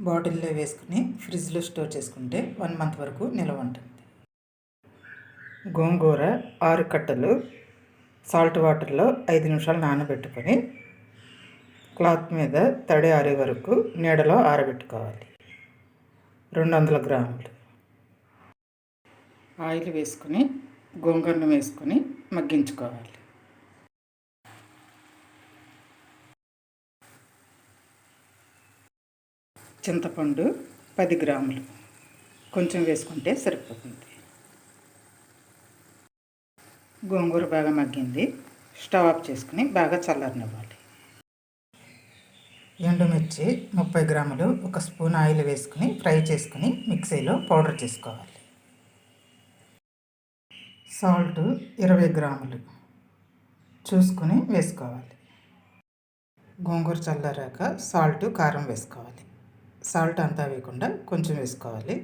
బాటిల్లో వేసుకుని ఫ్రిడ్జ్లో స్టోర్ చేసుకుంటే 1 మంత్ వరకు నిల్వ ఉంటుంది. గోంగూర 6 కట్టలు సాల్ట్ వాటర్లో 5 నిమిషాలు నానబెట్టుకొని క్లాత్ మీద తడి ఆరే వరకు నీడలో ఆరబెట్టుకోవాలి. 200 గ్రాములు ఆయిల్ వేసుకొని గోంగూరను వేసుకొని మగ్గించుకోవాలి. చింతపండు 10 గ్రాములు కొంచెం వేసుకుంటే సరిపోతుంది. గోంగూర బాగా మగ్గింది. స్టవ్ ఆఫ్ చేసుకుని బాగా చల్లారనివ్వాలి. ఎండుమిర్చి 30 గ్రాములు 1 స్పూన్ ఆయిల్ వేసుకుని ఫ్రై చేసుకుని మిక్సీలో పౌడర్ చేసుకోవాలి. సాల్ట్ 20 గ్రాములు చూసుకొని వేసుకోవాలి. గోంగూర చల్లారాక సాల్ట్ కారం వేసుకోవాలి. సాల్ట్ అంతా వేయకుండా కొంచెం వేసుకోవాలి.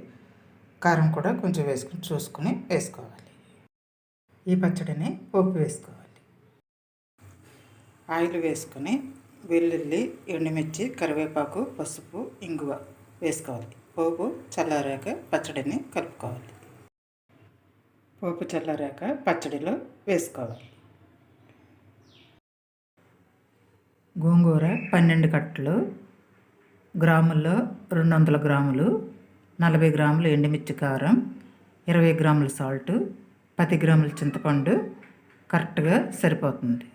కారం కూడా కొంచెం వేసుకుని చూసుకుని వేసుకోవాలి. ఈ పచ్చడిని పోపు వేసుకోవాలి. ఆయిల్ వేసుకొని వెల్లుల్లి, ఎండుమిర్చి, కరివేపాకు, పసుపు, ఇంగువ వేసుకోవాలి. పోపు చల్లారాక పచ్చడిని కలుపుకోవాలి. పోపు చల్లారాక పచ్చడిలో వేసుకోవాలి. గోంగూర 12 కట్టలు, గ్రాముల్లో 200 గ్రాములు, 40 గ్రాములు ఎండుమిర్చి కారం, 20 గ్రాముల సాల్ట్, 10 గ్రాముల చింతపండు కరెక్ట్గా సరిపోతుంది.